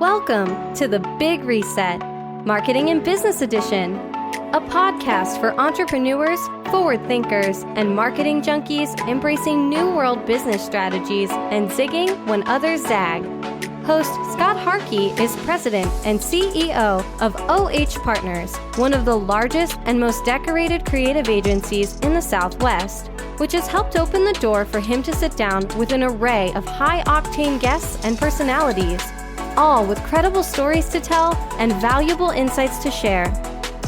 Welcome to The Big Reset, Marketing and Business Edition, a podcast for entrepreneurs, forward thinkers, and marketing junkies embracing new world business strategies and zigging when others zag. Host Scott Harkey is president and CEO of OH Partners, one of the largest and most decorated creative agencies in the Southwest, which has helped open the door for him to sit down with an array of high-octane guests and personalities, all with credible stories to tell and valuable insights to share.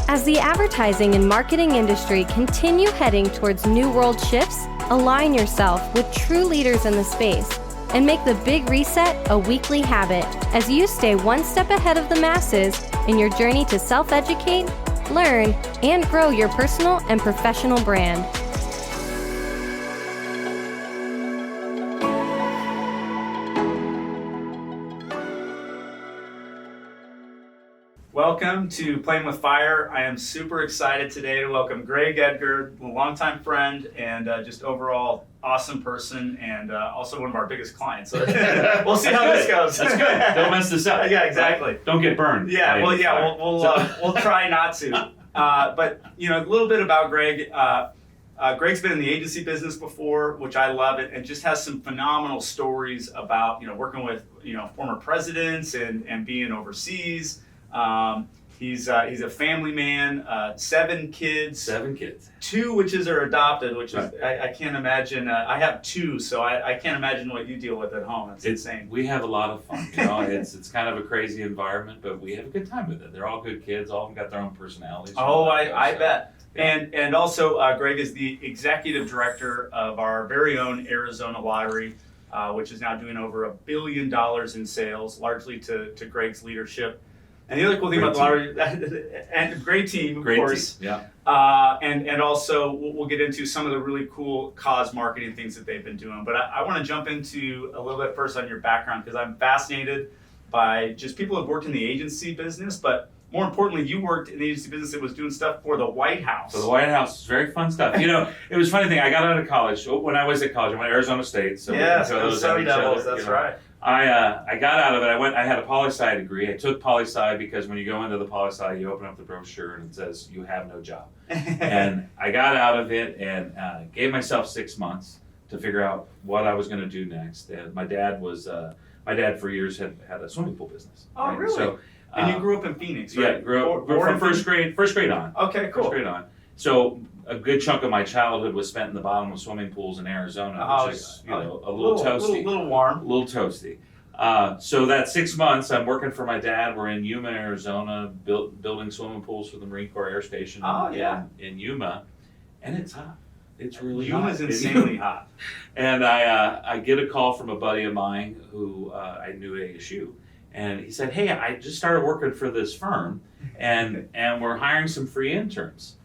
As the advertising and marketing industry continue heading towards new world shifts, align yourself with true leaders in the space and make the Big Reset a weekly habit as you stay one step ahead of the masses in your journey to self-educate, learn, and grow your personal and professional brand. Welcome to Playing with Fire. I am super excited today to welcome Gregg Edgar, a longtime friend and just overall awesome person, and also one of our biggest clients. So we'll see how this goes. That's good. Don't mess this up. Yeah, exactly. Don't get burned. Yeah, we'll try not to. But a little bit about Gregg. Gregg's been in the agency business before, which I love it, and just has some phenomenal stories about working with former presidents and being overseas. He's a family man, 7 kids. 7 kids. 2 which are adopted, which right. is I can't imagine. I have 2, so I can't imagine what you deal with at home. It's insane. We have a lot of fun. It's kind of a crazy environment, but we have a good time with it. They're all good kids. All of them got their own personalities. Oh, I bet. Yeah. And also Gregg is the executive director of our very own Arizona lottery, which is now doing over $1 billion in sales, largely to Gregg's leadership. And the other cool thing about the lottery, and great team, of course. Team. Yeah. And also we'll get into some of the really cool cause marketing things that they've been doing. But I want to jump into a little bit first on your background, because I'm fascinated by just people who have worked in the agency business, but more importantly, you worked in the agency business that was doing stuff for the White House. So the White House is very fun stuff. It was a funny thing. I got out of college. When I was at college, I went to Arizona State. So yes, those Sun Devils, that's right. I got out of it. I had a poli-sci degree. I took poli-sci because when you go into the poli-sci, you open up the brochure and it says you have no job. And I got out of it and gave myself 6 months to figure out what I was going to do next. And my dad for years had a swimming pool business. Oh, right? Really? So, and you grew up in Phoenix, right? Yeah, grew up from first grade on. Okay, cool. First grade on. So a good chunk of my childhood was spent in the bottom of swimming pools in Arizona, which is a little toasty. A little warm. A little toasty. So that 6 months, I'm working for my dad. We're in Yuma, Arizona, building swimming pools for the Marine Corps Air Station in Yuma. And it's hot. It's really hot. Yuma's insanely hot. And I get a call from a buddy of mine who I knew at ASU. And he said, hey, I just started working for this firm, and we're hiring some free interns.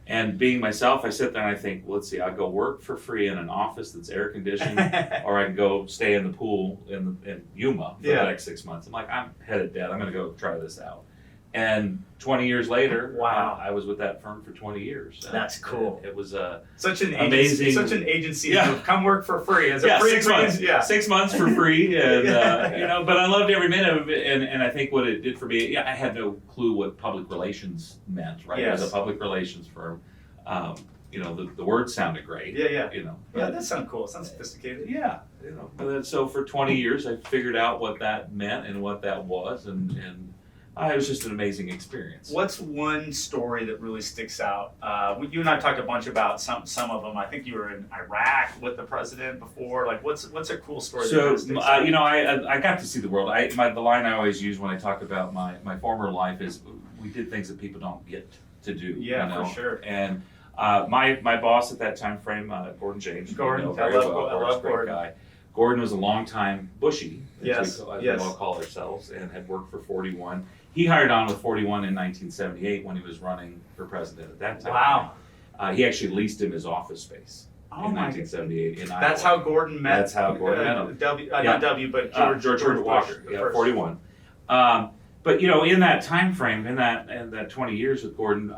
And being myself, I sit there and I think, well, let's see, I'll go work for free in an office that's air conditioned, or I can go stay in the pool in Yuma for the next 6 months. I'm like, I'm headed dead. I'm going to go try this out. And 20 years later, wow, I was with that firm for 20 years. That's cool. It was such an amazing, such an agency. Yeah. Come work for free as a free 6 months. Yeah, 6 months for free, and but I loved every minute of it. And I think what it did for me, I had no clue what public relations meant, right? Yes. As a public relations firm, the words sounded great. Yeah. That sounds cool. It sounds sophisticated. Yeah, But then, so for 20 years, I figured out what that meant and what that was, and it was just an amazing experience. What's one story that really sticks out? You and I talked a bunch about some of them. I think you were in Iraq with the president before. Like, what's a cool story? So, I got to see the world. The line I always use when I talk about my former life is, we did things that people don't get to do. Yeah, for sure. And my boss at that time frame, Gordon James. Gordon, I love Gordon. Guy. Gordon was a longtime Bushy, as we all call ourselves, and had worked for 41. He hired on with 41 in 1978 when he was running for president at that time. Wow. He actually leased him his office space in 1978 in Iowa. That's how Gordon met. That's how Gordon met him. Not W, but George Walker. Yeah, 41. But in that time frame, in that 20 years with Gordon,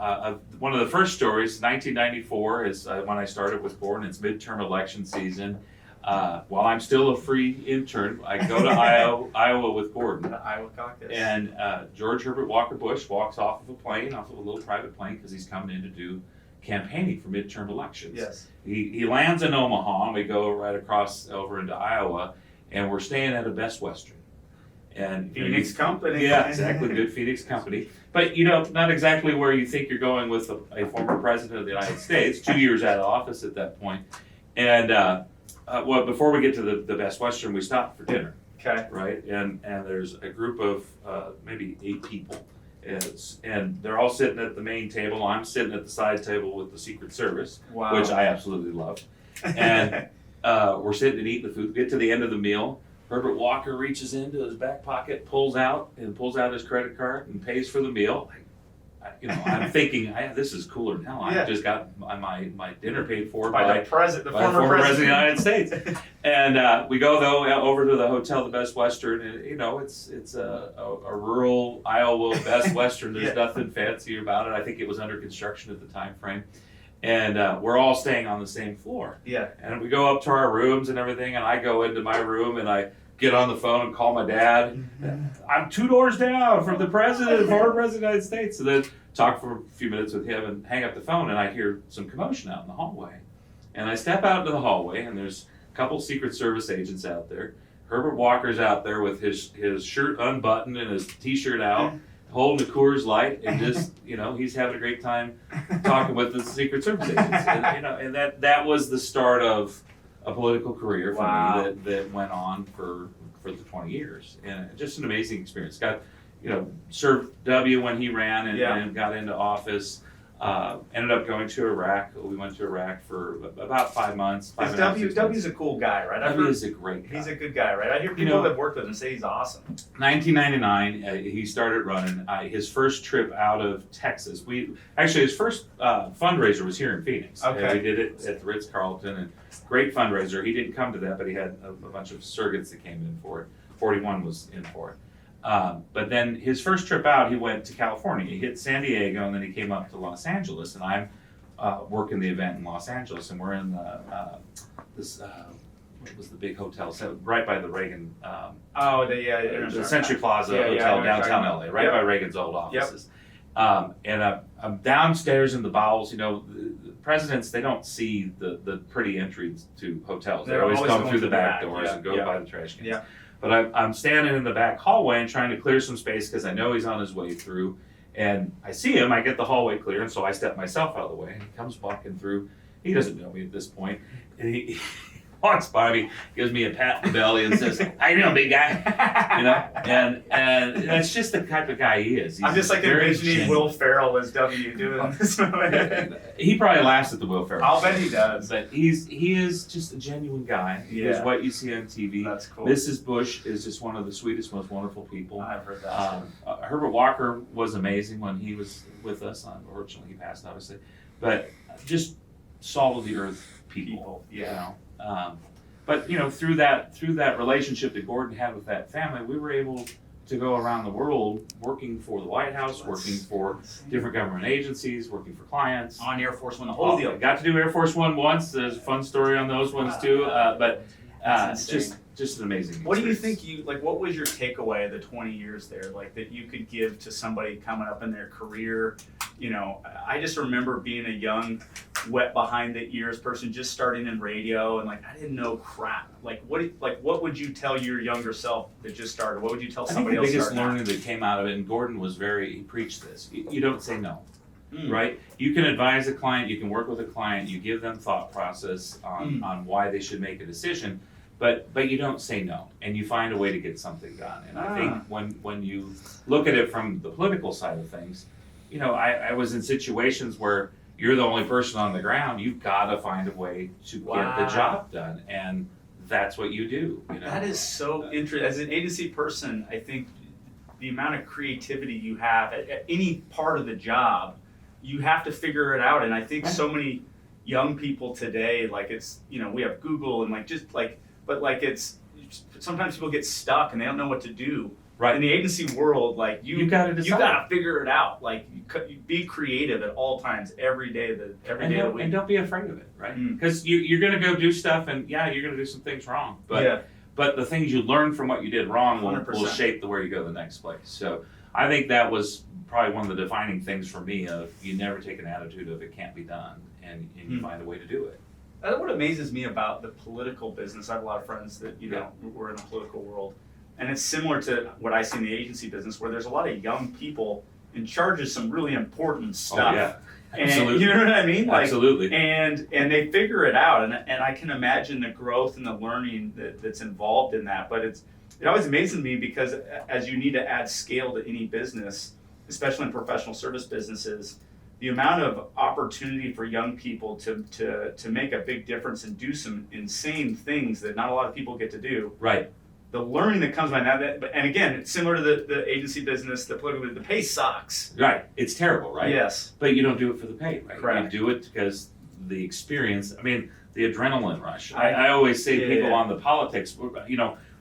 one of the first stories, 1994, is when I started with Gordon. It's midterm election season. While I'm still a free intern, I go to Iowa with Gordon. The Iowa caucus. And George Herbert Walker Bush walks off of a little private plane, because he's coming in to do campaigning for midterm elections. Yes. He lands in Omaha, and we go right across over into Iowa, and we're staying at a Best Western. And Phoenix company. Yeah, exactly. Good Phoenix company. But not exactly where you think you're going with a former president of the United States, 2 years out of office at that point. And well, before we get to the Best Western, we stop for dinner. Okay. Right, and there's a group of maybe 8 people, and they're all sitting at the main table. I'm sitting at the side table with the Secret Service, Wow. which I absolutely love. And we're sitting and eating the food. Get to the end of the meal, Herbert Walker reaches into his back pocket, pulls out his credit card and pays for the meal. I'm thinking, this is cooler than hell. Yeah. I just got my dinner paid for by the former president of the United States. And we go though over to the hotel, the Best Western, and it's a rural Iowa Best Western. There's nothing fancy about it. I think it was under construction at the time frame. And we're all staying on the same floor. Yeah. And we go up to our rooms and everything, and I go into my room and I get on the phone and call my dad. I'm 2 doors down from the president, former president of the United States. And then talk for a few minutes with him and hang up the phone, and I hear some commotion out in the hallway. And I step out into the hallway, and there's a couple Secret Service agents out there. Herbert Walker's out there with his shirt unbuttoned and his t-shirt out, holding a Coors Light, and just, he's having a great time talking with the Secret Service agents. And that was the start of a political career for me that went on for the 20 years. And just an amazing experience. Served W when he ran and got into office. Ended up going to Iraq. We went to Iraq for about 5 months. W's a cool guy, right? W is a great guy. He's a good guy, right? I hear people that work with him say he's awesome. 1999, he started running. His first trip out of Texas. His first fundraiser was here in Phoenix. Okay. We did it at the Ritz-Carlton, and great fundraiser. He didn't come to that, but he had a bunch of surrogates that came in for it. 41 was in for it. But then his first trip out, he went to California. He hit San Diego, and then he came up to Los Angeles. And I'm working the event in Los Angeles, and we're in what was the big hotel? So right by the Reagan. The Century Plaza Hotel downtown LA, right by Reagan's old offices. And I'm downstairs in the bowels. The presidents, they don't see the pretty entries to hotels. They always come through the back doors and go by the trash cans. Yeah. But I'm standing in the back hallway and trying to clear some space because I know he's on his way through. And I see him, I get the hallway clear, and so I step myself out of the way. And he comes walking through. He doesn't know me at this point. And he walks by me, gives me a pat in the belly and says, "How you doing, big guy?" And that's just the type of guy he is. I'm just like envisioning Will Ferrell as W doing this. He probably laughs at the Will Ferrell. I'll bet he does. But he is just a genuine guy. He is what you see on TV. That's cool. Mrs. Bush is just one of the sweetest, most wonderful people. I've heard that. Herbert Walker was amazing when he was with us. Unfortunately, he passed, obviously. But just salt of the earth people. But through that relationship that Gordon had with that family, we were able to go around the world working for the White House, working for different government agencies, working for clients. On Air Force One, the whole deal. I got to do Air Force One once. There's a fun story on those ones too. But just an amazing experience. What do you think what was your takeaway of the 20 years there, that you could give to somebody coming up in their career? I just remember being a young, wet behind the ears person just starting in radio, and I didn't know crap. What would you tell your younger self that just started? What would you tell somebody else? I think the biggest learning that came out of it, and Gordon he preached this. You don't say no. Right? You can advise a client, you can work with a client, you give them thought process on why they should make a decision. But you don't say no, and you find a way to get something done. And I think when you look at it from the political side of things, I was in situations where you're the only person on the ground. You've got to find a way to get the job done, and that's what you do. That is so interesting. As an agency person, I think the amount of creativity you have at any part of the job, you have to figure it out. And I think so many young people today, we have Google and but it's sometimes people get stuck and they don't know what to do. Right. In the agency world, like You gotta decide. you gotta figure it out. Like you be creative at all times, every day of the week. And don't be afraid of it, right? Mm. Because you're going to go do stuff, and yeah, you're going to do some things wrong. But Yeah. but the things you learn from what you did wrong will 100%. shape the where you go the next place. So I think that was probably one of the defining things for me. Of you never take an attitude of it can't be done, and you find a way to do it. That's what amazes me about the political business. I have a lot of friends that were in the political world, and it's similar to what I see in the agency business, where there's a lot of young people in charge of some really important stuff. Oh yeah, And absolutely. you know what I mean? Like, Absolutely. And they figure it out, and I can imagine the growth and the learning that's involved in that. But it always amazes me because as you need to add scale to any business, especially in professional service businesses, the amount of opportunity for young people to make a big difference and do some insane things that not a lot of people get to do. Right. The learning that comes by that, and again, it's similar to the agency business, the political, the pay sucks. Right. It's terrible, right? Yes. But you don't do it for the pay, right? Correct. You do it because the experience. I mean, the adrenaline rush. I always say to people on the politics,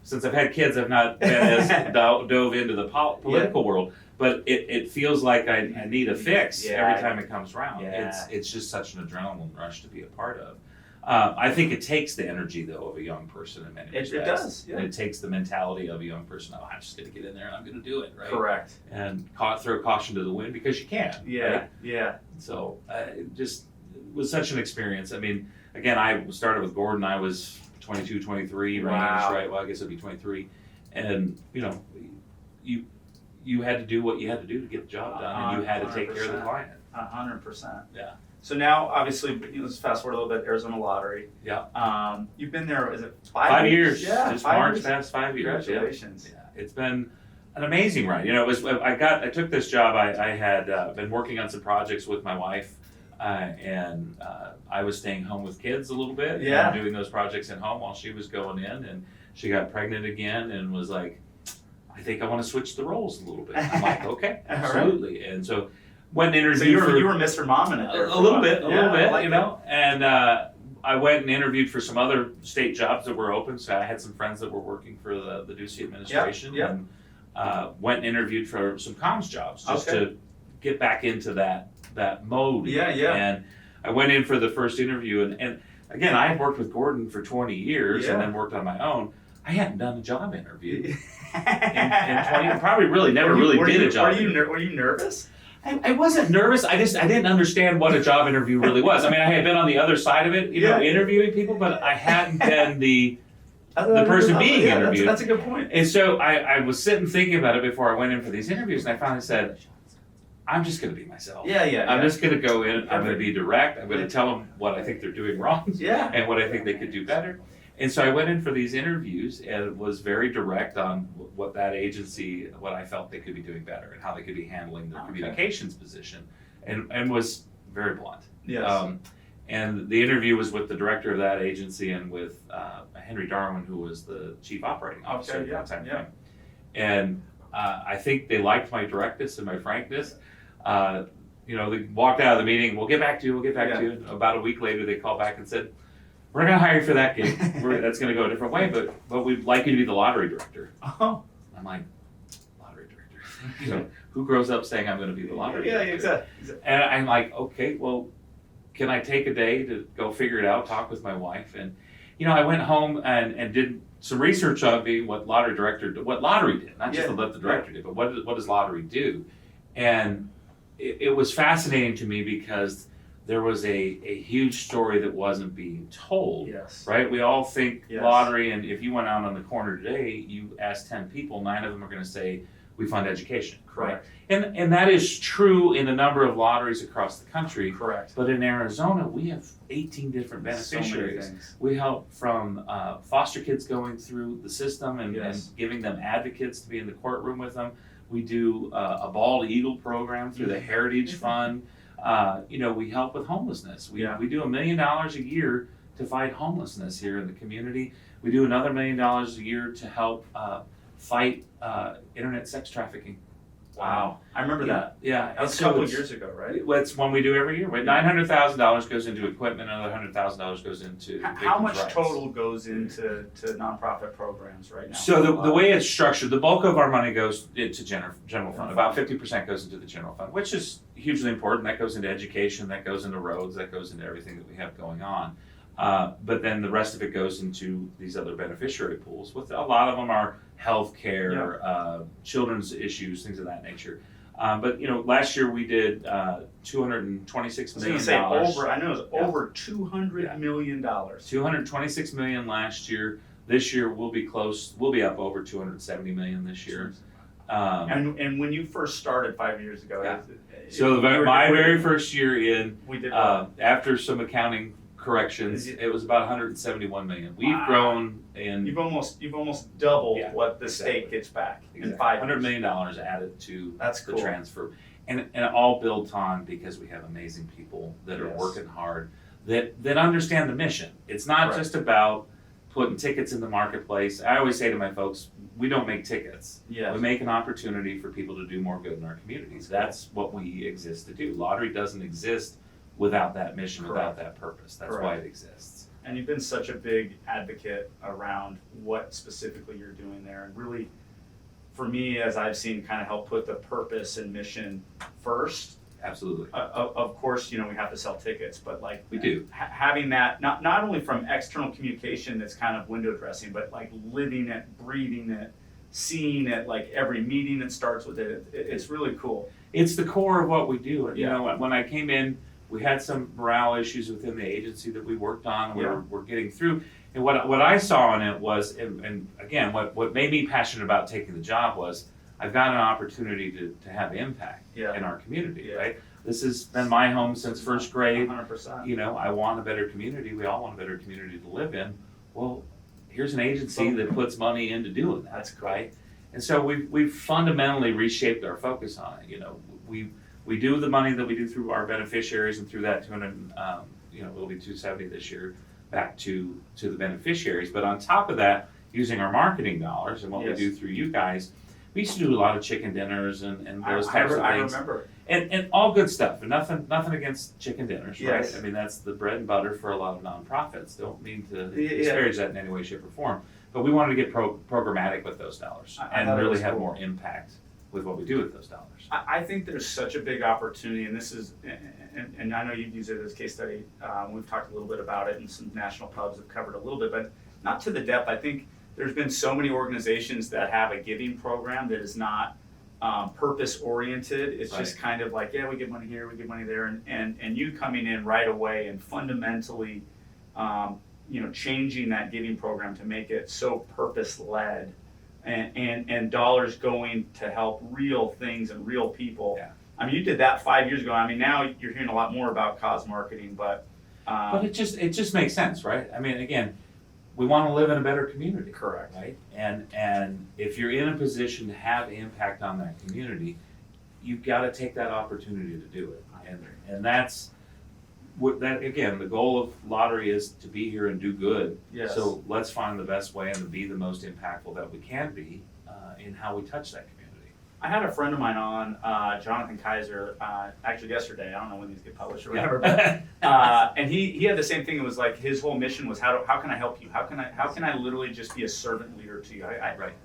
since I've had kids, I've not been as dove into the political world. But it feels like I need a fix every time it comes around. Yeah. It's just such an adrenaline rush to be a part of. I think it takes the energy, though, of a young person in many respects. It does, yeah. And it takes the mentality of a young person, I'm just going to get in there and I'm going to do it, right? Correct. And throw caution to the wind because you can. Yeah, right? yeah. So it was such an experience. I mean, again, I started with Gordon. I was 22, 23 range, right? Well, I guess it'd be 23. And, you had to do what you had to do to get the job done, and you had to take care of the client. 100%. Yeah. So now, obviously, let's fast forward a little bit. Arizona Lottery. Yeah. You've been there. Is it 5 years? Yeah. Just 5 March years. past 5 years. Congratulations. Yeah. It's been an amazing ride. It was. I took this job. I had been working on some projects with my wife, and I was staying home with kids a little bit. Yeah. And doing those projects at home while she was going in, and she got pregnant again, and was like, I think I want to switch the roles a little bit. I'm like, okay, absolutely. And so went and interviewed. So you were Mr. Mom in it there. A little bit, like And I went and interviewed for some other state jobs that were open. So I had some friends that were working for the Ducey administration, and went and interviewed for some comms jobs just to get back into that mode. Yeah, yeah. And I went in for the first interview, and again, I had worked with Gordon for 20 years and then worked on my own. I hadn't done a job interview in 20, probably really never did a job interview. Were you nervous? I wasn't nervous. I didn't understand what a job interview really was. I mean, I had been on the other side of it, interviewing people, but I hadn't been the person being interviewed. That's a good point. And so I was sitting thinking about it before I went in for these interviews, and I finally said, I'm just going to be myself. I'm just going to go in. I'm going to be direct. I'm going to tell them what I think they're doing wrong and what I think they could do better. And so I went in for these interviews and was very direct on what that agency, what I felt they could be doing better and how they could be handling their communications position, and was very blunt. Yes. And the interview was with the director of that agency and with Henry Darwin, who was the chief operating officer at that time. And I think they liked my directness and my frankness. They walked out of the meeting, we'll get back to you. And about a week later, they called back and said, we're going to hire you for that gig. That's going to go a different way, but we'd like you to be the lottery director. Oh. I'm like, lottery director? Who grows up saying I'm going to be the lottery director? Yeah, exactly. And I'm like, okay, well, can I take a day to go figure it out, talk with my wife? And, I went home and did some research on being what lottery did, not just what the director did, but what does lottery do? And it was fascinating to me because there was a huge story that wasn't being told, right? We all think lottery, and if you went out on the corner today, you asked 10 people, 9 of them are going to say, we fund education. Correct. Right? And that is true in a number of lotteries across the country. Correct. But in Arizona, we have 18 different beneficiaries. So many things. We help from foster kids going through the system and giving them advocates to be in the courtroom with them. We do a Bald Eagle program through the Heritage Fund. We help with homelessness. We do $1 million a year to fight homelessness here in the community. We do another $1 million a year to help fight internet sex trafficking. Wow, I remember that. Yeah, That was a couple of years ago, right? That's one we do every year. Right? $900,000 goes into equipment, another $100,000 goes into How victims' much rights. total goes into nonprofit programs right now? So the way it's structured, the bulk of our money goes into general fund. About 50% goes into the general fund, which is hugely important. That goes into education, that goes into roads, that goes into everything that we have going on. But then the rest of it goes into these other beneficiary pools. With a lot of them are healthcare, children's issues, things of that nature. But last year we did $226 million. I know it was over $200 million. $226 million last year. This year we'll be close. We'll be up over $270 million this year. And when you first started 5 years ago, so my very first year in, we did after some accounting corrections, it was about $171 million. We've grown in. You've almost doubled what the state gets back in 5 years. $100 million added to the cool. transfer, and all built on because we have amazing people that are working hard, that understand the mission. It's not just about putting tickets in the marketplace. I always say to my folks, we don't make tickets. Yes. We make an opportunity for people to do more good in our communities. That's what we exist to do. Lottery doesn't exist without that mission, without that purpose. That's why it exists. And you've been such a big advocate around what specifically you're doing there, and really, for me, as I've seen, kind of help put the purpose and mission first. Absolutely. Of course, we have to sell tickets, but like we do having that not only from external communication that's kind of window dressing, but like living it, breathing it, seeing it, like every meeting that starts with it. It's really cool. It's the core of what we do. When I came in, we had some morale issues within the agency that we worked on. We're getting through. And what I saw in it was, and again, what made me passionate about taking the job was, I've got an opportunity to have impact in our community, right? This has been my home since first grade. 100%. I want a better community. We all want a better community to live in. Well, here's an agency that puts money into doing that. That's right. And so we've fundamentally reshaped our focus on it. We do the money that we do through our beneficiaries, and through that 200, it'll be 270 this year, back to the beneficiaries. But on top of that, using our marketing dollars and what we do through you guys, we used to do a lot of chicken dinners and those types of things. I remember. And all good stuff, and nothing against chicken dinners, right? I mean, that's the bread and butter for a lot of nonprofits. Don't mean to disparage that in any way, shape, or form. But we wanted to get programmatic with those dollars and really have more impact with what we do with those dollars. I think there's such a big opportunity, and this is, and I know you've used it as a case study. We've talked a little bit about it, and some national pubs have covered a little bit, but not to the depth. I think there's been so many organizations that have a giving program that is not purpose oriented. It's just kind of like, we give money here, we give money there, and you coming in right away and fundamentally, changing that giving program to make it so purpose led, and dollars going to help real things and real people. Yeah. I mean, you did that 5 years ago. I mean, now you're hearing a lot more about cause marketing, but it just makes sense, right? I mean, again, we want to live in a better community. Correct. Right? And if you're in a position to have impact on that community, you've got to take that opportunity to do it. And that's what that, again, the goal of lottery is to be here and do good. Yes. So let's find the best way and to be the most impactful that we can be in how we touch that community. I had a friend of mine on, Jonathan Kaiser, actually yesterday. I don't know when these get published or whatever, but and he had the same thing. It was like his whole mission was how can I help you? How can I literally just be a servant leader to you?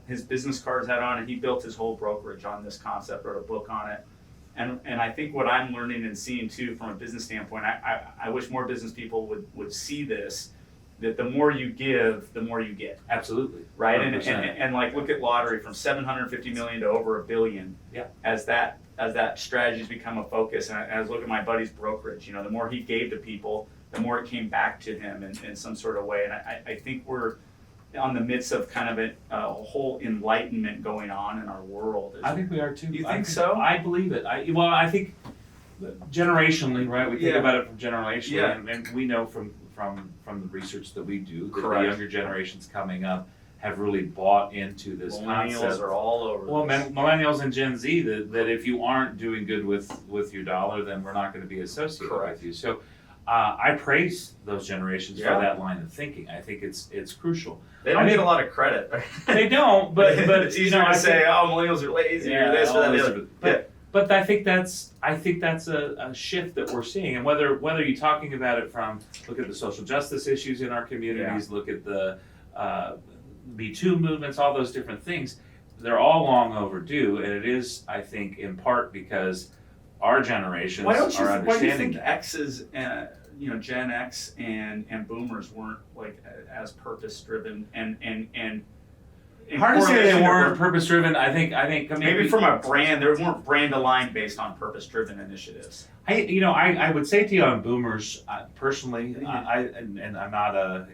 His business cards had on, and he built his whole brokerage on this concept, wrote a book on it, and I think what I'm learning and seeing too from a business standpoint, I wish more business people would see this. That the more you give, the more you get. Absolutely. Right? And like look at lottery from $750 million to over $1 billion. Yeah. As that strategy's become a focus, and I was looking at my buddy's brokerage, the more he gave to people, the more it came back to him in some sort of way. And I think we're on the midst of kind of a whole enlightenment going on in our world. I think we are too. You think so? I believe it. I think generationally, right? We think about it from generationally, and we know from the research that we do that the younger generations coming up have really bought into this concept. Millennials are all over. Well, millennials and Gen Z that if you aren't doing good with your dollar, then we're not going to be associated with you. So I praise those generations Yeah. for that line of thinking. I think it's crucial. They don't I get think- a lot of credit. They don't, but it's you easier know, to I say, think- oh, millennials are lazy or this or all that. those or the different- other. But I think that's a shift that we're seeing, and whether you're talking about it from look at the social justice issues in our communities, look at the Me Too movements, all those different things, they're all long overdue, and it is, I think, in part because our generations Why don't you? are Why do you understanding think that. X's, Gen X and Boomers weren't like as purpose driven and in Hard to say they correlation to weren't purpose driven. I think maybe from a brand, there weren't brand aligned based on purpose driven initiatives. I would say to you on Boomers, personally, Yeah. and I'm not a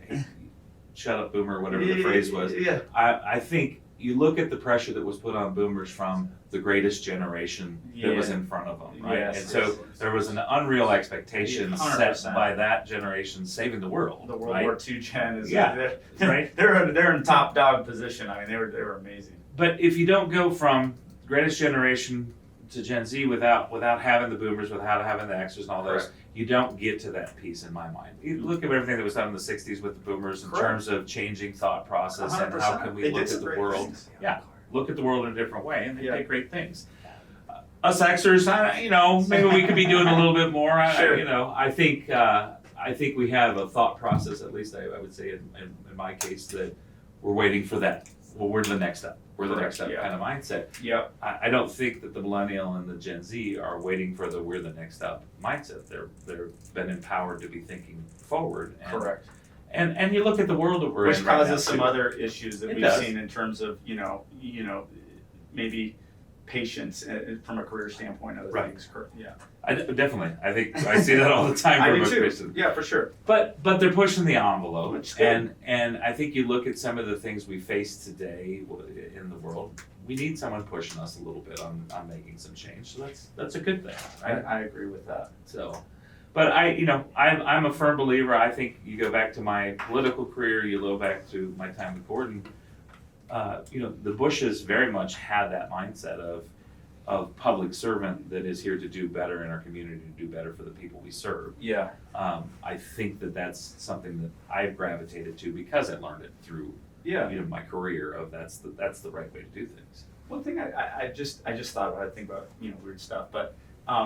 shut up Boomer, whatever the phrase was. Yeah. I think you look at the pressure that was put on Boomers from the greatest generation that was in front of them, right? Yes, and so yes. there was an unreal expectation set 100%. by that generation saving the world. The World right? War II gen is Yeah, right. They're in top dog position. I mean, they were amazing. But if you don't go from greatest generation to Gen Z without having the Boomers, without having the Xers and all those, Correct. you don't get to that piece in my mind. You look at everything that was done in the '60s with the Boomers in Correct. terms of changing thought process and how 100%. can we They look did at some the great world. things. Yeah, look at the world in a different way, and they Yeah. did great things. Us Xers, maybe we could be doing a little bit more. Sure. I think we have a thought process, at least I would say in my case, that we're waiting for that. Well, we're the next step. We're the next step Correct, kind of mindset. Yep. I don't think that the millennial and the Gen Z are waiting for the we're the next step mindset. They've been empowered to be thinking forward. And, Correct. And you look at the world that we're Which in right causes now, some too. other issues that It we've does. seen in terms of maybe patience from a career standpoint. Other Right. things. Yeah. Definitely. I think I see that all the time I from do a too. Christian. Yeah, for sure. But they're pushing the envelope, Which is good. and I think you look at some of the things we face today in the world. We need someone pushing us a little bit on making some change. So that's a good thing, right? I agree with that. So, but I'm a firm believer. I think you go back to my political career, you go back to my time with Gordon. The Bushes very much had that mindset of public servant that is here to do better in our community, to do better for the people we serve. Yeah. I think that that's something that I've gravitated to because I learned it through Yeah. my career of that's the right way to do things. One thing I just thought about, I think about weird stuff, but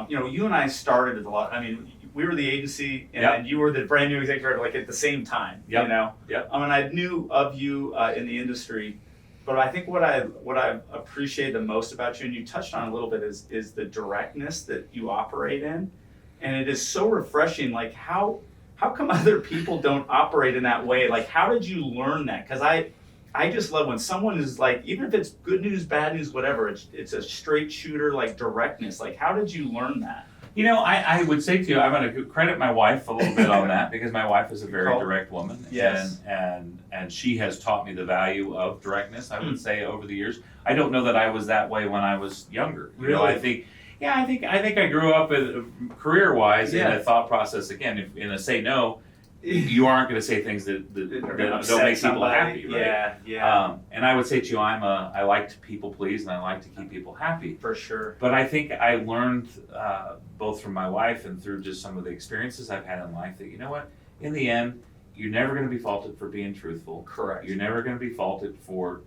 you and I started at a lot. I mean, we were the agency, and Yep. then you were the brand new executive director, like at the same time. Yep. You know. Yep. And I knew of you in the industry, but I think what I appreciate the most about you, and you touched on a little bit, is the directness that you operate in, and it is so refreshing. Like how come other people don't operate in that way? Like how did you learn that? Because I just love when someone is like, even if it's good news, bad news, whatever, it's a straight shooter, like directness. Like, how did you learn that? I would say to you, I'm going to credit my wife a little bit on that because my wife is a very Call. direct woman. Yes. And she has taught me the value of directness, I would say, over the years. I don't know that I was that way when I was younger. Really? I think I grew up career-wise in Yeah. a thought process, again, in a say no, you aren't going to say things that Upset don't make people somebody. happy, right? Yeah. And I would say to you, I like to people please and I like to keep people happy. For sure. But I think I learned both from my wife and through just some of the experiences I've had in life that, you know what, in the end, you're never going to be faulted for being truthful. Correct. You're never going to be faulted for,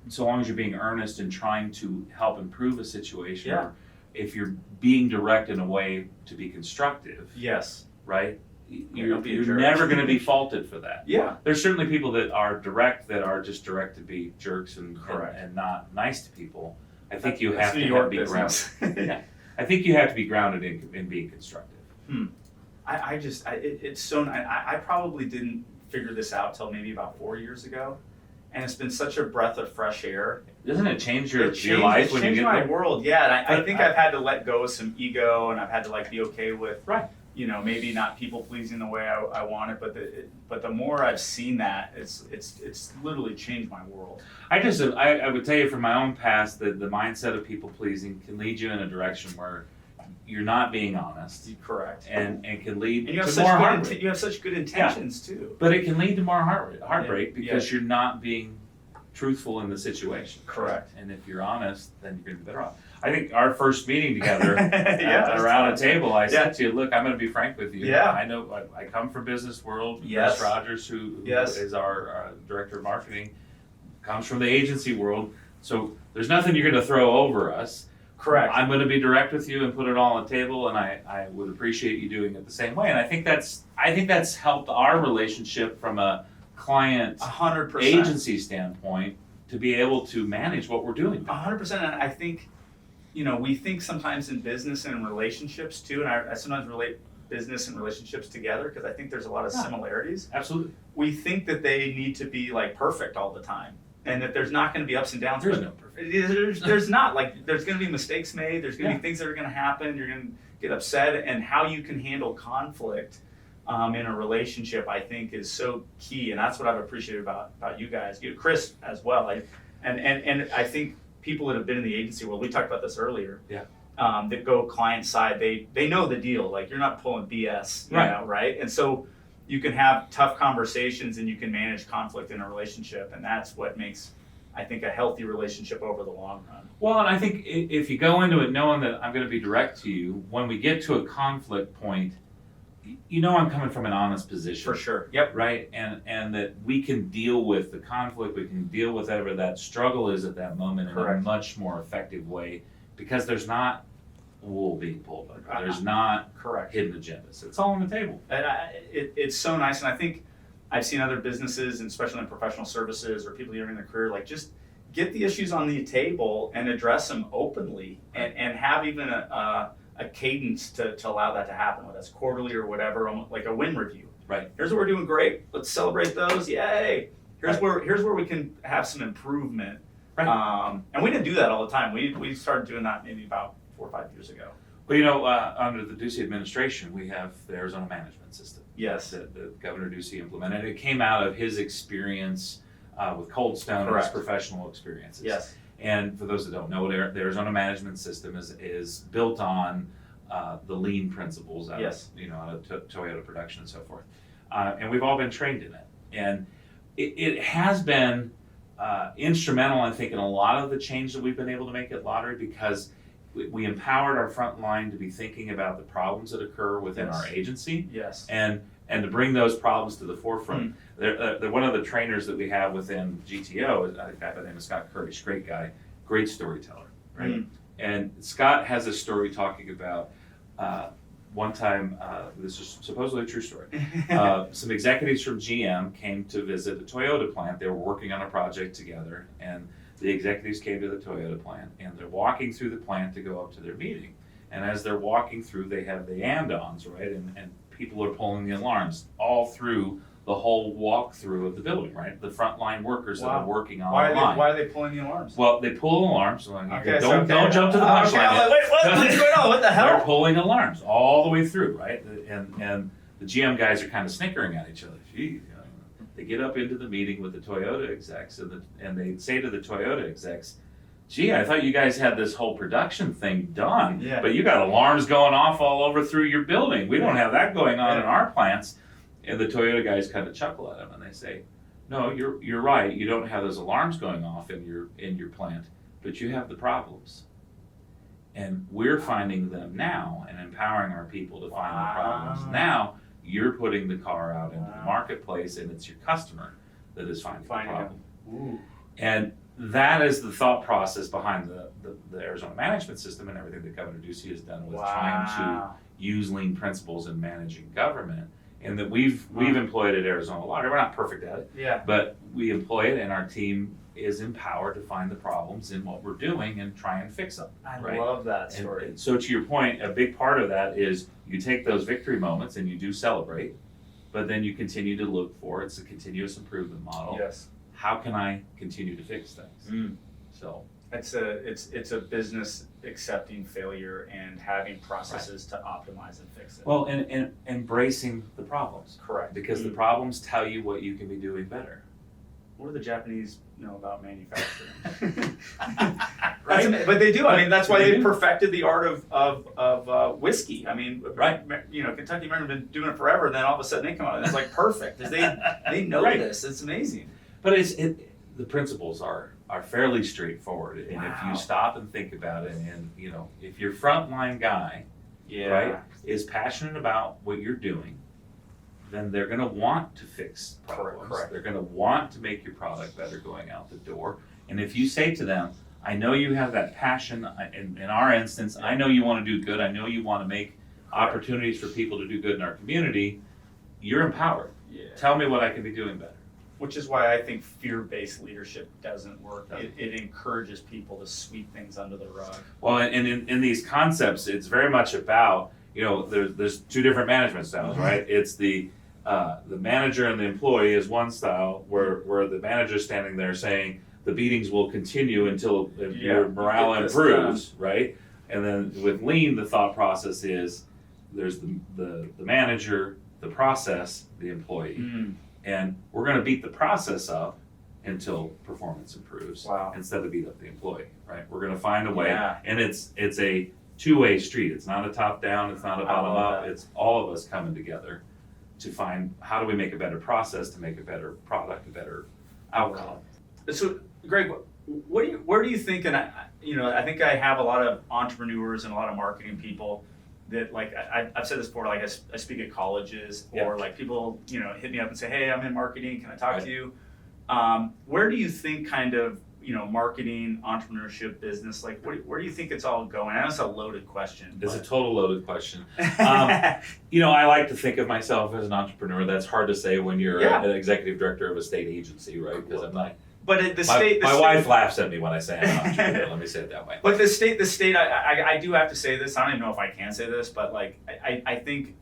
so long as you're being earnest and trying to help improve a situation. Yeah. Or if you're being direct in a way to be constructive, Yes. right? don't be a You're jerk. never going to be faulted for that. Yeah. There's certainly people that are direct that are just direct to be jerks and Correct. and not nice to people. I think you That's have New to York be business. grounded. Yeah. I think you have to be grounded in being constructive. It's so. I probably didn't figure this out till maybe about 4 years ago, and it's been such a breath of fresh air. Doesn't it change your It life changed when you get my there? world, yeah. And I But think I've had to let go of some ego, and I've had to be okay with, Right. Maybe not people pleasing the way I want it. But the more I've seen that, it's literally changed my world. I would tell you from my own past that the mindset of people pleasing can lead you in a direction where you're not being honest Correct. and can lead And you have to such more good heartbreak. you have such good intentions too. But it can lead to more heartbreak because Yeah. you're not being truthful in the situation. Correct. And if you're honest, then you're going to be better off. I think our first meeting together Yeah, around a table, I Yeah. said to you, look, I'm going to be frank with you. Yeah. I know I come from business world. Yes. Chris Rogers, who Yes. is our director of marketing, comes from the agency world. So there's nothing you're going to throw over us. Correct. I'm going to be direct with you and put it all on the table, and I would appreciate you doing it the same way. And I think that's helped our relationship from a client 100%. agency standpoint to be able to manage what we're doing. 100%. And I think, we think sometimes in business and in relationships too, and I sometimes relate business and relationships together because I think there's a lot of similarities. Absolutely. We think that they need to be like perfect all the time, and that there's not going to be ups and downs. There's but no perfect. There's not. Like, there's going to be mistakes made. There's going to Yeah. be things that are going to happen. You're going to get upset, and how you can handle conflict in a relationship, I think, is so key. And that's what I've appreciated about you guys, Chris as well. And I think people that have been in the agency world, we talked about this earlier. Yeah. That go client side, they know the deal. Like, you're not pulling BS, right? And so you can have tough conversations and you can manage conflict in a relationship, and that's what makes, I think, a healthy relationship over the long run. Well, and I think if you go into it knowing that I'm going to be direct to you, when we get to a conflict point, I'm coming from an honest position. For sure. Yep. Right? And that we can deal with the conflict, we can deal with whatever that struggle is at that moment in a Correct. much more effective way, because there's not wool being pulled over. There's not Correct. hidden agendas. It's all on the table. And it's so nice, and I think I've seen other businesses, and especially in professional services or people in their career, like, just get the issues on the table and address them openly, and have even a cadence to allow that to happen, whether that's quarterly or whatever, like a win review. Right. Here's what we're doing great. Let's celebrate those. Yay! Here's where we can have some improvement. Right. And we didn't do that all the time. We started doing that maybe about 4 or 5 years ago. Well, under the Ducey administration, we have the Arizona Management System. Yes. That Governor Ducey implemented. It came out of his experience with Cold Stone and his Correct. professional experiences. Yes. And for those that don't know, the Arizona Management System is built on the lean principles out Yes. of Toyota production and so forth. And we've all been trained in it. And it has been instrumental, I think, in a lot of the change that we've been able to make at Lottery, because we empowered our front line to be thinking about the problems that occur within Yes. our agency, Yes. and to bring those problems to the forefront. They're one of the trainers that we have within GTO, a guy by the name of Scott Harkey, great guy, great storyteller, right? And Scott has a story talking about one time, this is supposedly a true story, some executives from GM came to visit a Toyota plant. They were working on a project together, and the executives came to the Toyota plant, and they're walking through the plant to go up to their meeting. And as they're walking through, they have the and-ons, right? And people are pulling the alarms all through the whole walkthrough of the building, right? The frontline workers that are working on the line. Why are they pulling the alarms? Well, they pull alarms. So Okay, don't jump to the punchline. I was like, what's going on? What the hell? They're pulling alarms all the way through, right? And the GM guys are kind of snickering at each other. Gee, they get up into the meeting with the Toyota execs, and they say to the Toyota execs, gee, I thought you guys had this whole production thing done, but you got alarms going off all over through your building. We don't have that going on in our plants. And the Toyota guys kind of chuckle at them, and they say, no, you're right. You don't have those alarms going off in your plant, but you have the problems. And we're finding them now and empowering our people to find the problems. Now you're putting the car out into the marketplace, and it's your customer that is finding the problem. Ooh. And that is the thought process behind the Arizona Management System and everything that Governor Ducey has done with trying to use lean principles in managing government. And that we've employed at Arizona Lottery. We're not perfect at it, but we employ it, and our team is empowered to find the problems in what we're doing and try and fix them. I love that story. And so to your point, a big part of that is you take those victory moments and you do celebrate, but then you continue to look for, it's a continuous improvement model. Yes. How can I continue to fix things? So it's a business accepting failure and having processes to optimize and fix it. Well, and embracing the problems. Correct. Because the problems tell you what you can be doing better. What do the Japanese know about manufacturing? Right? But they do. I mean, that's why they perfected the art of whiskey. I mean, right. Kentucky American have been doing it forever, and then all of a sudden they come out and it's like perfect. Because they know this. It's amazing. But the principles are fairly straightforward. And if you Wow. stop and think about it, and if your frontline guy, right, is passionate about what you're doing, then they're going to want to fix problems. Correct. They're going to want to make your product better going out the door. And if you say to them, I know you have that passion, in our instance, I know you want to do good, I know you want to make opportunities for people to do good in our community, you're empowered. Yeah. Tell me what I can be doing better. Which is why I think fear-based leadership doesn't work. It encourages people to sweep things under the rug. Well, and in these concepts, it's very much about, there's two different management styles, right? It's the manager and the employee is one style, where the manager's standing there saying the beatings will continue until your morale improves, right? And then with lean, the thought process is there's the manager, the process, the employee. And we're going to beat the process up until performance improves. Wow. Instead of beat up the employee, right? We're going to find a way, Yeah. and it's a two-way street. It's not a top-down. It's not a bottom-up. It's all of us coming together to find how do we make a better process to make a better product, a better outcome. So, Greg, where do you think? And I think I have a lot of entrepreneurs and a lot of marketing people that, like, I've said this before, like I speak at colleges, or like people hit me up and say, hey, I'm in marketing, can I talk to you? Where do you think kind of marketing, entrepreneurship, business, like where do you think it's all going? I know it's a loaded question. It's a total loaded question. I like to think of myself as an entrepreneur. That's hard to say when you're an executive director of a state agency, right? Because I'm not. But my wife laughs at me when I say I'm an entrepreneur. Let me say it that way. But the state, I do have to say this. I don't even know if I can say this, but like I think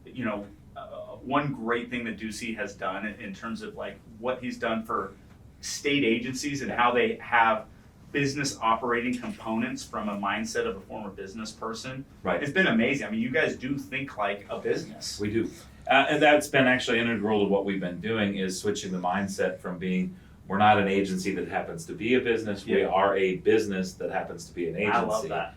one great thing that Ducey has done in terms of like what he's done for state agencies and how they have business operating components from a mindset of a former business person. Right. It's been amazing. I mean, you guys do think like a business. We do, and that's been actually integral to what we've been doing is switching the mindset from being. We're not an agency that happens to be a business. We are a business that happens to be an agency. I love that.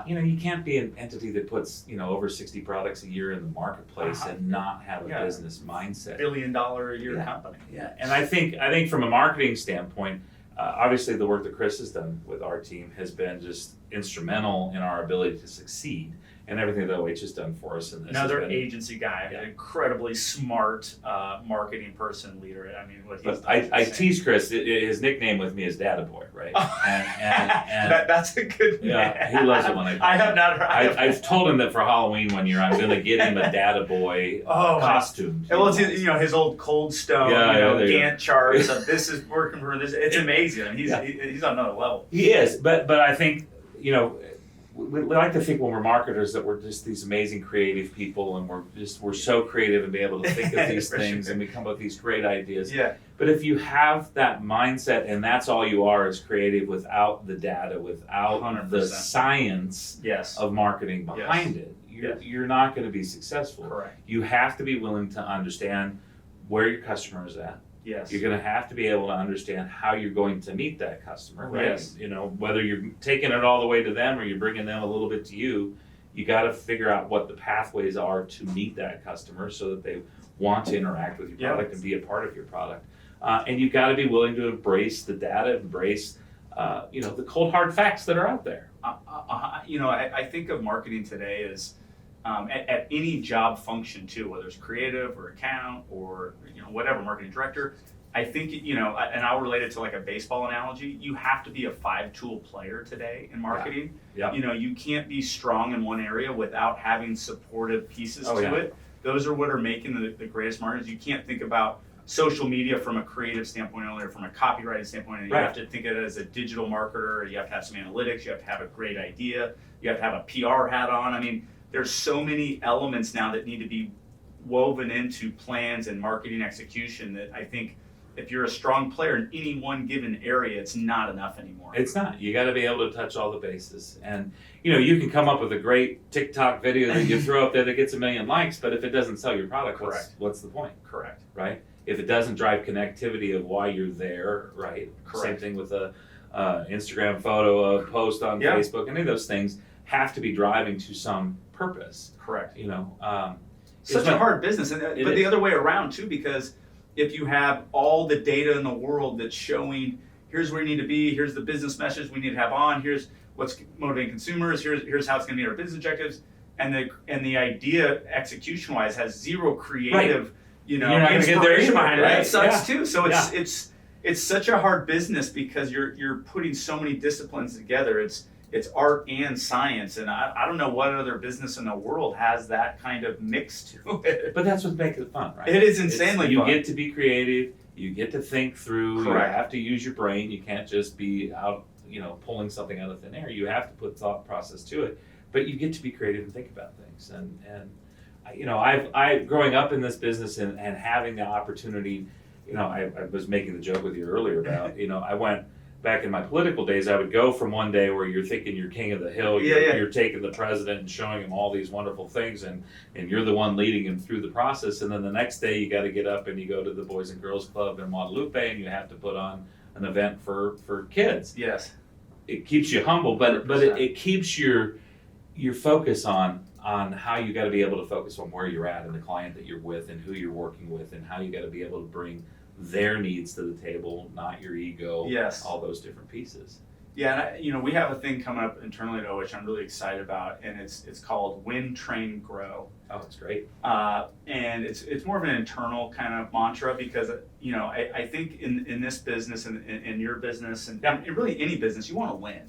You can't be an entity that puts over 60 products a year in the marketplace and not have a business mindset. $1 billion a year company. Yeah, and I think from a marketing standpoint, obviously the work that Chris has done with our team has been just instrumental in our ability to succeed. And everything that OH has done for us in this. Another agency guy, an incredibly smart marketing person, leader. I mean, what he's done. I tease Chris. His nickname with me is Data Boy, right? And that's a good name. Yeah, he loves it when I have not heard. I've told him that for Halloween one year I'm going to get him a Data Boy costume. Well, it's his old Cold Stone, Gantt charts of this is working for this. It's amazing. He's on another level. He is, but I think we like to think when we're marketers that we're just these amazing creative people, and we're so creative and be able to think of these things and we come up with these great ideas. Yeah. But if you have that mindset and that's all you are is creative without the data, without 100%. the science of marketing behind it, you're not going to be successful. Correct. You have to be willing to understand where your customer is at. Yes. You're going to have to be able to understand how you're going to meet that customer, right? Yes. Whether you're taking it all the way to them or you're bringing them a little bit to you, you got to figure out what the pathways are to meet that customer so that they want to interact with your product and be a part of your product. And you've got to be willing to embrace the data, embrace the cold hard facts that are out there. I think of marketing today as at any job function too, whether it's creative or account or whatever, marketing director. I think and I'll relate it to like a baseball analogy. You have to be a 5-tool player today in marketing. Yeah. You can't be strong in one area without having supportive pieces to it. Those are what are making the greatest marketers. You can't think about social media from a creative standpoint only or from a copywriting standpoint. And you have to think of it as a digital marketer. You have to have some analytics. You have to have a great idea. You have to have a PR hat on. I mean, there's so many elements now that need to be woven into plans and marketing execution that I think if you're a strong player in any one given area, it's not enough anymore. It's not. You got to be able to touch all the bases. And, you can come up with a great TikTok video that you throw up there that gets 1 million likes, but if it doesn't sell your product, what's the point? Correct. Right? If it doesn't drive connectivity of why you're there, right? Correct. Same thing with a Instagram photo, a post on Facebook, any of those things have to be driving to some purpose. Correct. Such a hard business, but the other way around too, because if you have all the data in the world that's showing here's where you need to be, here's the business message we need to have on, here's what's motivating consumers, here's how it's going to meet our business objectives, and the idea execution wise has zero creative, you're not going to get there either, behind it. right? It sucks too. So it's such a hard business because you're putting so many disciplines together. It's art and science, and I don't know what other business in the world has that kind of mix to it. But that's what makes it fun, right? It is insanely you fun. You get to be creative. You get to think through. Correct. You have to use your brain. You can't just be out, pulling something out of thin air. You have to put thought process to it. But you get to be creative and think about things. And I growing up in this business and having the opportunity, I was making the joke with you earlier about, I went back in my political days, I would go from one day where you're thinking you're king of the hill, you're taking the president and showing him all these wonderful things, and you're the one leading him through the process, and then the next day you got to get up and you go to the Boys and Girls Club in Guadalupe and you have to put on an event for kids. Yes. It keeps you humble, but it keeps your focus on how you got to be able to focus on where you're at and the client that you're with and who you're working with and how you got to be able to bring their needs to the table, not your ego. Yes. All those different pieces. Yeah, and we have a thing coming up internally at O, which I'm really excited about, and it's called Win, Train, Grow. Oh, that's great. And it's more of an internal kind of mantra because I think in this business and in your business and really any business, you want to win.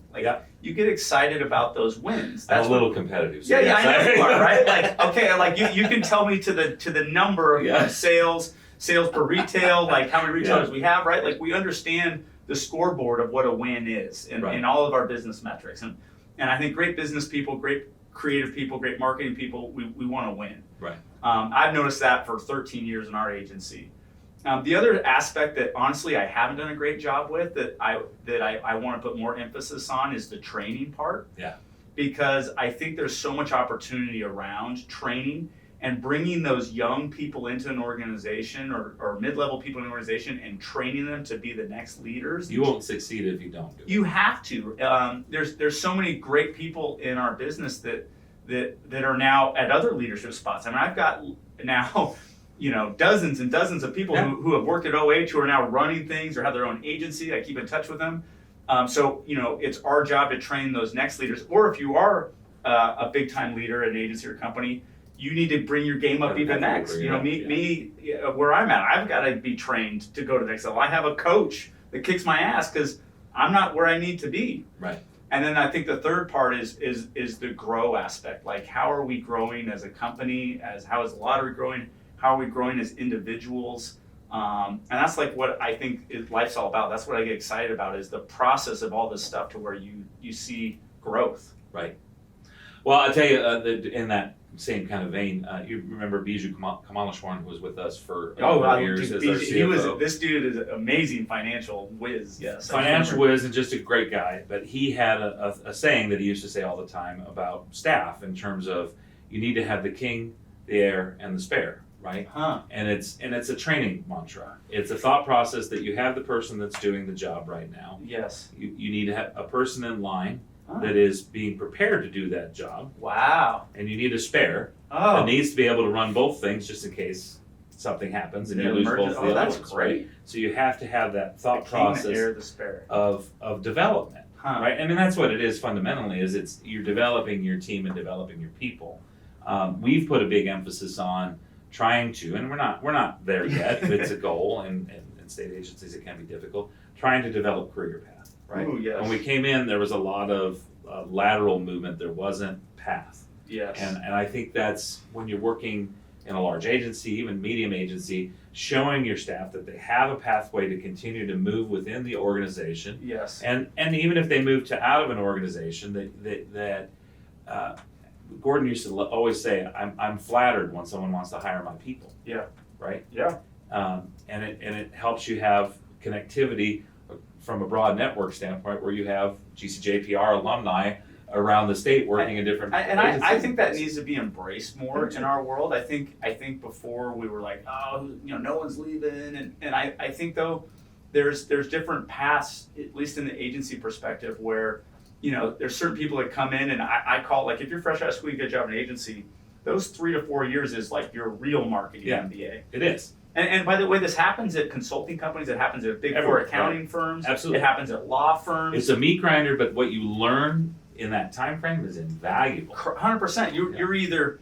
You get excited about those wins. That's a little competitive. So yeah, I know you are, right? Like, okay, like you can tell me to the number of sales per retail, like how many retailers we have, right? Like we understand the scoreboard of what a win is in all of our business metrics. And I think great business people, great creative people, great marketing people, we want to win. Right. I've noticed that for 13 years in our agency. The other aspect that honestly I haven't done a great job with that I want to put more emphasis on is the training part. Yeah. Because I think there's so much opportunity around training and bringing those young people into an organization or mid-level people in an organization and training them to be the next leaders. You won't succeed if you don't do it. You have to. There's so many great people in our business that are now at other leadership spots. I mean, I've got now, dozens and dozens of people who have worked at OH who are now running things or have their own agency. I keep in touch with them. So it's our job to train those next leaders. Or if you are a big-time leader at an agency or company, you need to bring your game up even next. Me, where I'm at, I've got to be trained to go to the next level. I have a coach that kicks my ass because I'm not where I need to be. Right. And then I think the third part is the grow aspect. Like, how are we growing as a company? How is the lottery growing? How are we growing as individuals? And that's like what I think life's all about. That's what I get excited about is the process of all this stuff to where you see growth. Right. Well, I'll tell you, in that same kind of vein, you remember Biju Kamaleshwaran was with us for a number of years as our CFO. This dude is an amazing financial whiz. Yes, financial whiz and just a great guy. But he had a saying that he used to say all the time about staff in terms of you need to have the king, the heir, and the spare. Right? Huh. And it's a training mantra. It's a thought process that you have the person that's doing the job right now. Yes. You need to have a person in line that is being prepared to do that job. Wow. And you need a spare that needs to be able to run both things just in case something happens and you lose both of the other ones, right? So you have to have that thought process the spare. of development, right? I mean, that's what it is fundamentally, is you're developing your team and developing your people. We've put a big emphasis on trying to, and we're not there yet, it's a goal, and in state agencies it can be difficult, trying to develop career path. Right. Ooh, yes. When we came in, there was a lot of lateral movement. There wasn't path. Yes. And I think that's when you're working in a large agency, even medium agency, showing your staff that they have a pathway to continue to move within the organization. Yes. And even if they move to out of an organization, that Gordon used to always say, I'm flattered when someone wants to hire my people. Yeah. Right. Yeah. And it helps you have connectivity from a broad network standpoint, where you have GCJPR alumni around the state working in different agencies. I think that needs to be embraced more in our world. I think before we were like, no one's leaving, and I think though there's different paths, at least in the agency perspective, where there's certain people that come in, and I call it, like, if you're fresh out of school, you get a job in an agency, those 3 to 4 years is like your real marketing MBA. It is. And by the way, this happens at consulting companies. It happens at big four Everywhere, accounting firms. Absolutely. It happens at law firms. It's a meat grinder, but what you learn in that time frame is invaluable. 100%. You're either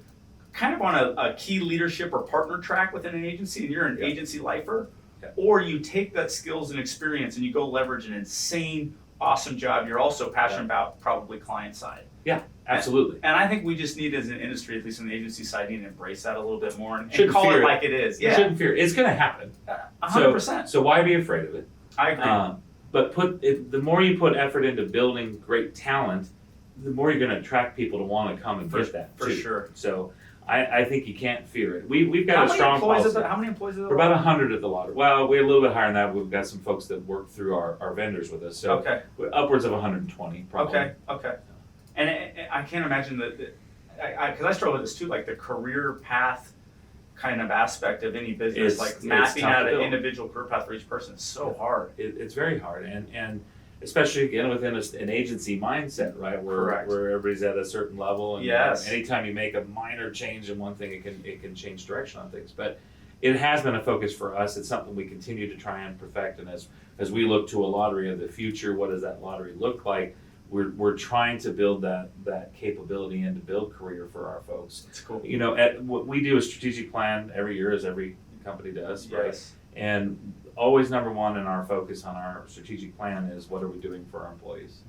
kind of on a key leadership or partner track within an agency, and you're an agency lifer, or you take that skills and experience and you go leverage an insane, awesome job you're also passionate about, probably client side. Yeah, absolutely. And I think we just need, as an industry, at least on the agency side, need to embrace that a little bit more and Shouldn't call fear it like it is. You shouldn't fear it. It's going to happen. 100%. So why be afraid of it? I agree. But the more you put effort into building great talent, the more you're going to attract people to want to come and get that for too. sure. So I think you can't fear it. We've got a strong policy. How many employees are there? We're about 100 at the lottery. Well, we're a little bit higher than that. We've got some folks that work through our vendors with us. So we're upwards of 120 probably. Okay. And I can't imagine that, because I struggle with this too, like the career path kind of aspect of any business, like mapping out an individual career path for each person is so hard. It's very hard, and especially again within an agency mindset, right? Where everybody's at a certain level, and anytime you make a minor change in one thing, it can change direction on things. But it has been a focus for us. It's something we continue to try and perfect, and as we look to a lottery of the future, what does that lottery look like? We're trying to build that capability and to build career for our folks. That's cool. You know, what we do a strategic plan every year, as every company does, right? And always number one in our focus on our strategic plan is what are we doing for our employees?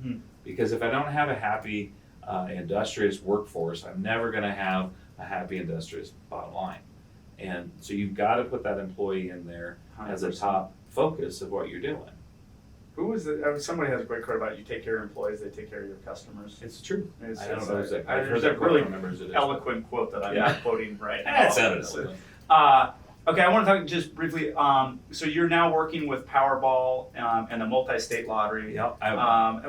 Because if I don't have a happy, industrious workforce, I'm never going to have a happy, industrious bottom line. And so you've got to put that employee in there 100%. As a top focus of what you're doing. Who was it? Somebody has a great quote about you take care of your employees, they take care of your customers. It's true. I don't know exactly. I've heard that really eloquent quote that I'm not quoting right now. That sounded eloquent. Okay, I want to talk just briefly. So you're now working with Powerball and the multi-state lottery. Yep.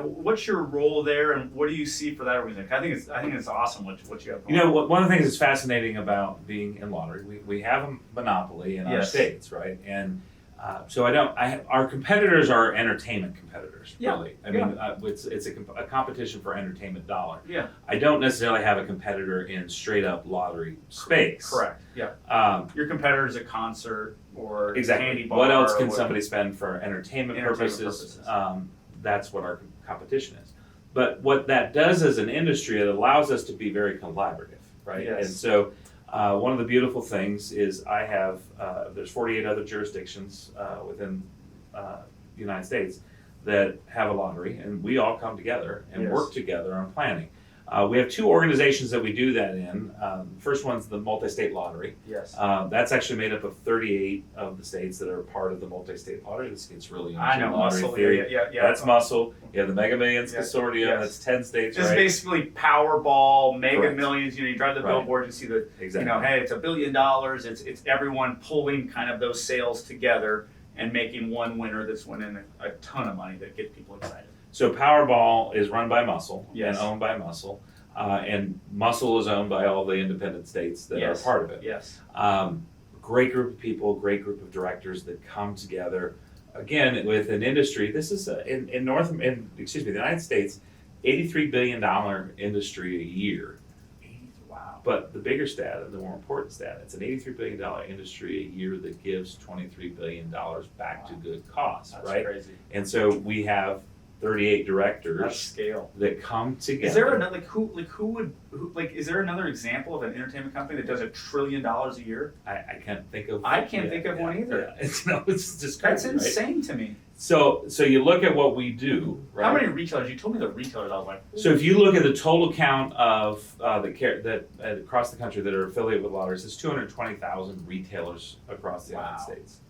What's your role there, and what do you see for that organization? I think it's awesome what you have. You know, one of the things that's fascinating about being in lottery, we have a monopoly in our states, right? And so our competitors are entertainment competitors, really. I mean, it's a competition for entertainment dollar. Yeah. I don't necessarily have a competitor in straight up lottery space. Correct. Yeah. Your competitor is a concert or candy bar. What else can somebody spend for entertainment purposes? That's what our competition is. But what that does as an industry, it allows us to be very collaborative, right? Yes. And so one of the beautiful things is I have, there's 48 other jurisdictions within the United States that have a lottery, and we all come together and work together on planning. We have two organizations that we do that in. First one's the multi-state lottery. Yes. That's actually made up of 38 of the states that are part of the multi-state lottery. This gets really into lottery theory. Yeah. That's Muscle. You have the Mega Millions Consortium. That's 10 states. It's basically Powerball, Mega Millions. You drive the billboard, you see the hey, it's $1 billion. It's everyone pulling kind of those sales together and making one winner that's winning a ton of money that get people excited. So Powerball is run by Muscle and owned by Muscle, and Muscle is owned by all the independent states that are part of it. Yes. Great group of people, great group of directors that come together. Again, with an industry, this is in the United States, $83 billion industry a year. Wow. But the bigger stat and the more important stat, it's an $83 billion industry a year that gives $23 billion back to good cause, right? That's crazy. And so we have 38 directors that come together. Is there another is there another example of an entertainment company that does $1 trillion a year? I can't think of. I can't think of one either. Yeah. It's just crazy, that's insane to me. So you look at what we do, right? How many retailers? You told me the retailers. I was like, so if you look at the total count of that across the country that are affiliated with lotteries, it's 220,000 retailers across the United States.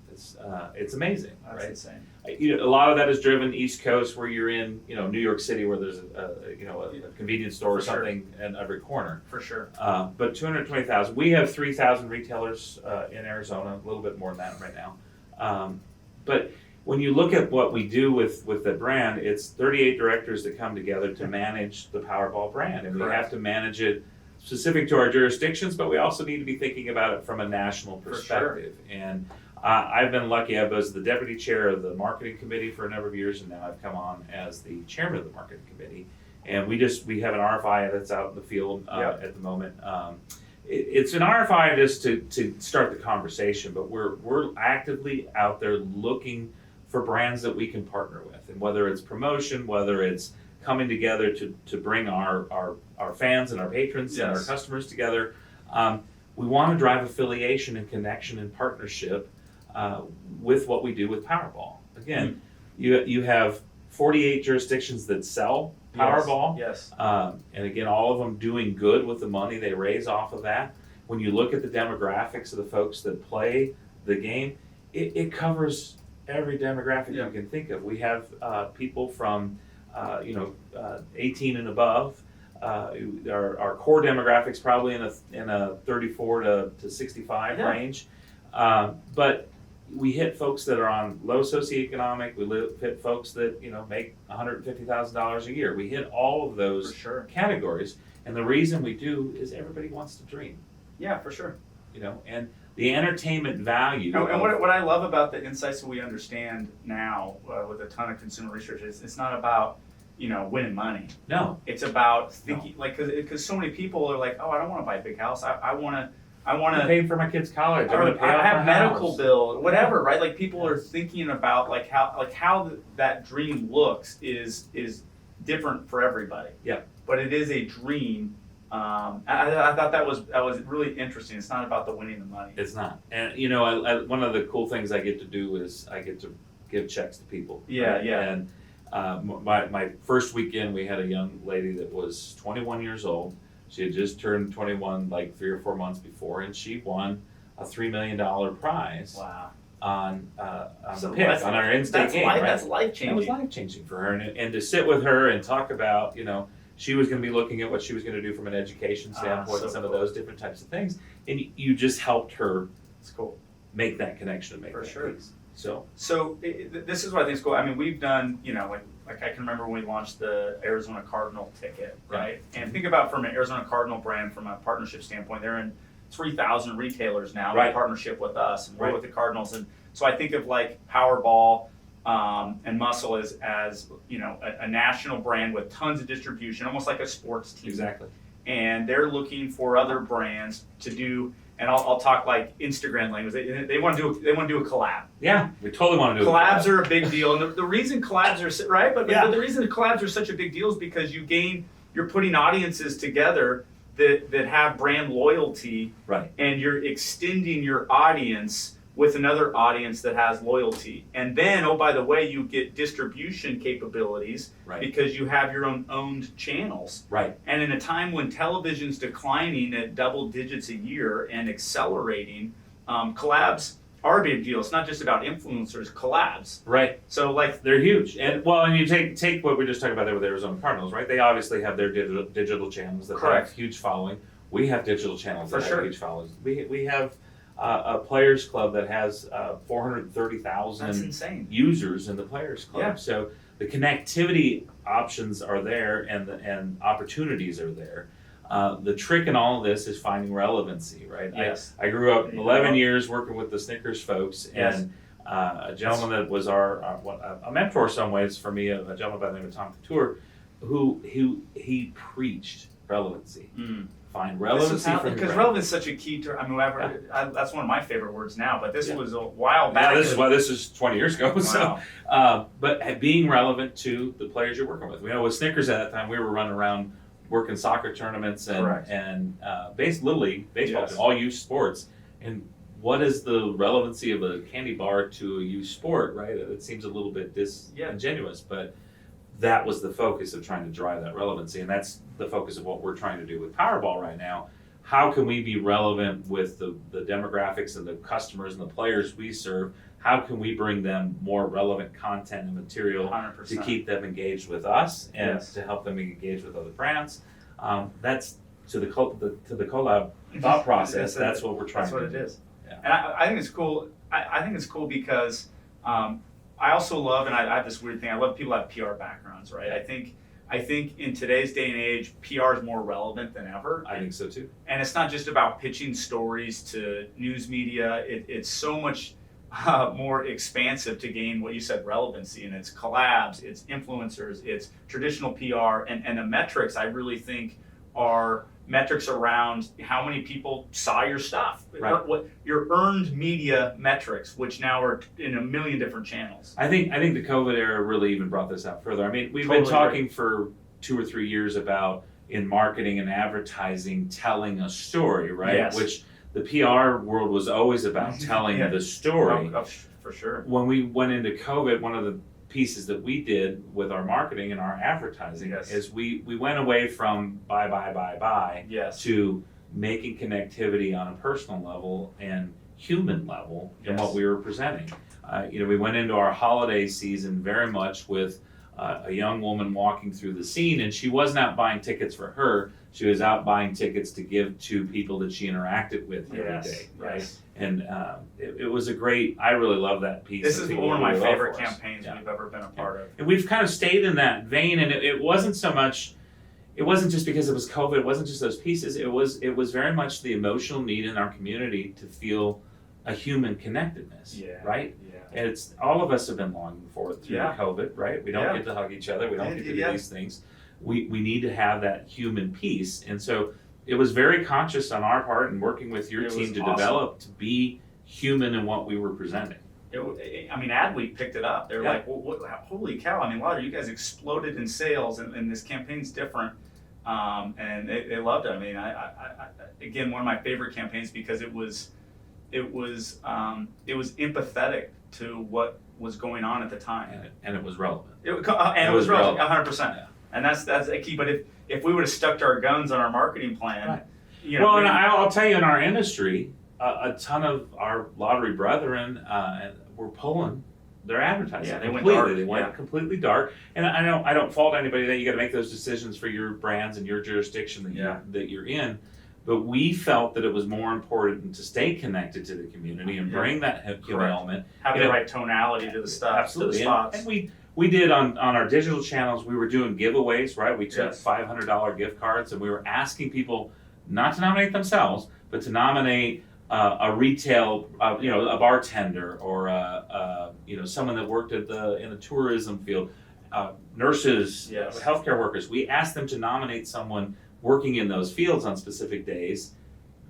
It's amazing, That's right? insane. A lot of that is driven East Coast, where you're in, New York City, where there's a convenience store or something in every corner. For sure. But 220,000. We have 3,000 retailers in Arizona, a little bit more than that right now. But when you look at what we do with the brand, it's 38 directors that come together to manage the Powerball brand, and we have to manage it specific to our jurisdictions, but we also need to be thinking about it from a national perspective. And I've been lucky. I was the deputy chair of the marketing committee for a number of years, and now I've come on as the chairman of the marketing committee. And we have an RFI that's out in the field at the moment. it's an RFI just to start the conversation, but we're actively out there looking for brands that we can partner with, and whether it's promotion, whether it's coming together to bring our fans and our patrons and our customers together. We want to drive affiliation and connection and partnership with what we do with Powerball. Again, you have 48 jurisdictions that sell Powerball. Yes. And again, all of them doing good with the money they raise off of that. When you look at the demographics of the folks that play the game, it covers every demographic you can think of. We have people from 18 and above. Our core demographics probably in a 34 to 65 range, but we hit folks that are on low socioeconomic. We hit folks that make $150,000 a year. We hit all of those categories, and the reason we do is everybody wants to dream. Yeah, for sure. And the entertainment value. And what I love about the insights that we understand now with a ton of consumer research is it's not about winning money. No, it's about thinking because so many people are like, oh, I don't want to buy a big house. I want to pay for my kids' college. I have medical bill, whatever, right? Like people are thinking about how that dream looks is different for everybody. Yeah. But it is a dream. I thought that was really interesting. It's not about the winning the money. It's not. And one of the cool things I get to do is I get to give checks to people. Yeah, right? yeah. And my first weekend, we had a young lady that was 21 years old. She had just turned 21 like 3 or 4 months before, and she won a $3 million prize. Wow. On the pick, on our in-state game. That's life-changing. It was life-changing for her, and to sit with her and talk about, she was going to be looking at what she was going to do from an education standpoint and some of those different types of things, and you just helped her. It's cool. Make that connection and make for that sure. piece. So this is what I think is cool. I mean, we've done, like I can remember when we launched the Arizona Cardinal ticket, right? Yeah. And think about from an Arizona Cardinal brand, from a partnership standpoint, they're in 3,000 retailers now in partnership with us, and we're with the Cardinals. And so I think of like Powerball and Muscle as a national brand with tons of distribution, almost like a sports team. Exactly. And they're looking for other brands to do. And I'll talk like Instagram language. They want to do a collab. Yeah, we totally want to do collabs. Are a big deal, and the reason collabs are right, but the reason collabs are such a big deal is because you're putting audiences together that have brand loyalty, right? And you're extending your audience with another audience that has loyalty, and then by the way, you get distribution capabilities, right? Because you have your own owned channels, right? And in a time when television's declining at double digits a year and accelerating, collabs are a big deal. It's not just about influencers, collabs, right? So they're huge, and you take what we just talked about there with Arizona Cardinals, right? They obviously have their digital channels that have huge following. We have digital channels that have huge followings. We have a players club that has 430,000 users in the players club. Yeah. So the connectivity options are there, and opportunities are there. The trick in all of this is finding relevancy, right? Yes. I grew up 11 years working with the Snickers folks, and a gentleman that was a mentor some ways for me, a gentleman by the name of Tom Couture, who he preached relevancy. Find relevancy because relevance is such a key term. I mean, that's one of my favorite words now, but this was a while back. Yeah, this is 20 years ago. Wow. So, but being relevant to the players you're working with. With Snickers at that time, we were running around working soccer tournaments and Little League baseball, all youth sports. And what is the relevancy of a candy bar to a youth sport, right? It seems a little bit disingenuous, but that was the focus of trying to drive that relevancy, and that's the focus of what we're trying to do with Powerball right now. How can we be relevant with the demographics and the customers and the players we serve? How can we bring them more relevant content and material 100%. To keep them engaged with us and to help them engage with other brands? That's to the collab thought process. That's what we're trying to do. That's what it is. Yeah. And I think it's cool. I think it's cool because I also love, and I have this weird thing, I love people who have PR backgrounds, right? I think in today's day and age, PR is more relevant than ever. I think so too. And it's not just about pitching stories to news media. It's so much more expansive to gain what you said, relevancy. And it's collabs, it's influencers, it's traditional PR, and the metrics I really think are metrics around how many people saw your stuff, Right. what your earned media metrics, which now are in a million different channels. I think the COVID era really even brought this out further. I mean, we've Totally been talking for 2 or 3 years about in marketing and advertising telling a story, right? Yes. Which the PR world was always about telling Yeah. the story. Oh, for sure. When we went into COVID, one of the pieces that we did with our marketing and our advertising Yes. is we went away from buy Yes. to making connectivity on a personal level and human level in Yes. what we were presenting. We went into our holiday season very much with a young woman walking through the scene, and she wasn't out buying tickets for her. She was out buying tickets to give to people that she interacted with every day, right? Yes. And it was a great. I really love that piece. This that is people one of my really love favorite for us. campaigns Yeah. we've ever been a part of. And we've kind of stayed in that vein, and it wasn't so much. It wasn't just because it was COVID. It wasn't just those pieces. It was very much the emotional need in our community to feel a human connectedness, Yeah. right? Yeah. And it's all of us have been longing for it through Yeah. COVID, right? We don't Yeah. get to hug each other. We don't get to do Yeah. these things. We need to have that human piece, and so it was very conscious on our part and working with your It team was to awesome. develop to be human in what we were presenting. Adweek picked it up. They were Yeah. like, well, holy cow. I mean, Lauder, you guys exploded in sales, and this campaign's different. And they loved it. I mean, I again, one of my favorite campaigns because it was empathetic to what was going on at the time. And it was relevant. It was relevant, 100%. Yeah. And that's a key. But if we would have stuck to our guns on our marketing plan, Right. Well, and I'll tell you, in our industry, a ton of our lottery brethren were pulling their advertising. Yeah, they went completely. dark. They went completely dark. And I don't fault anybody that you got to make those decisions for your brands and your jurisdiction that you're in. But we felt that it was more important to stay connected to the community and bring that human element. have the right tonality to the stuff, Absolutely. to the spots. And we did on our digital channels, we were doing giveaways, right? We took Yes. $500 gift cards, and we were asking people not to nominate themselves, but to nominate a retail, a bartender or someone that worked in the tourism field, nurses, Yes. healthcare workers. We asked them to nominate someone working in those fields on specific days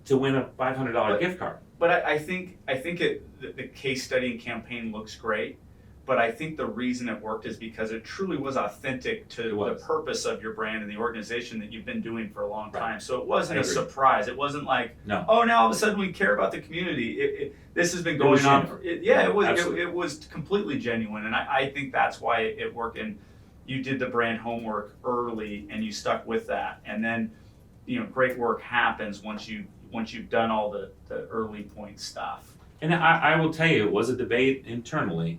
to win a $500 gift card. But I think the case study and campaign looks great, but I think the reason it worked is because it truly was authentic to the purpose of your brand and the organization that you've been doing for a long time. Right. So it wasn't a surprise. It wasn't like, No. oh, now all of a sudden we care about the community. This has been going on. It was completely genuine, and I think that's why it worked. And you did the brand homework early, and you stuck with that, and then great work happens once you've done all the early point stuff. And I will tell you, it was a debate internally.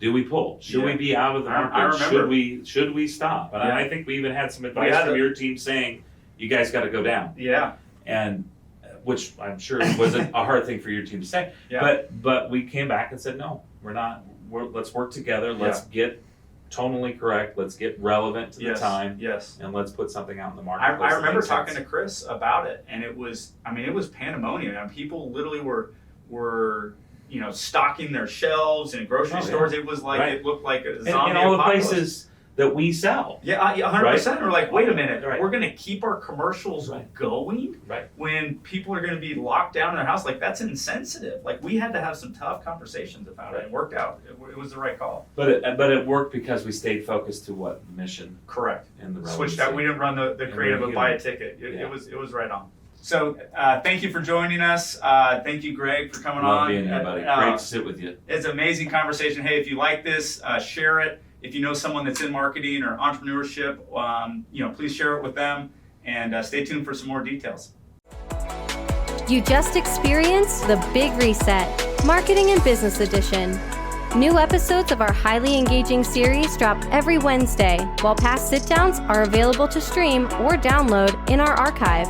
Do we pull? Should we be out of the market? I remember. Should we stop? And Yeah. I think we even had some advice from your team saying, you guys got to go down. Yeah. And which I'm sure was a hard thing for your team to say. Yeah. But we came back and said, no, we're not. Let's work together. Let's get tonally correct. Let's get relevant to the time. Yes. And let's put something out in the marketplace. I that remember makes talking sense. to Chris about it, and it was pandemonium. And people literally were stocking their shelves in grocery stores. It was like it looked like a zombie and all the apocalypse. places that we sell. Yeah, 100%. We're like, wait a minute, Right. we're going to keep our commercials going when people are going to be locked down in their house. Like, that's insensitive. Like, we had to have some tough conversations about it. It worked out. It was the right call. But it worked because we stayed focused to what the mission. Correct. And the Switched relevancy. out. We didn't run the creative of buy a ticket. It was right on. So thank you for joining us. Thank you, Greg, for coming Love on. being here, buddy. Great to sit with you. It's an amazing conversation. Hey, if you like this, share it. If you know someone that's in marketing or entrepreneurship, please share it with them, and stay tuned for some more details. You just experienced the Big Reset, Marketing and Business Edition. New episodes of our highly engaging series drop every Wednesday, while past sit-downs are available to stream or download in our archive.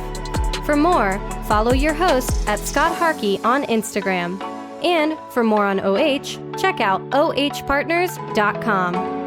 For more, follow your host at Scott Harkey on Instagram. And for more on OH, check out ohpartners.com.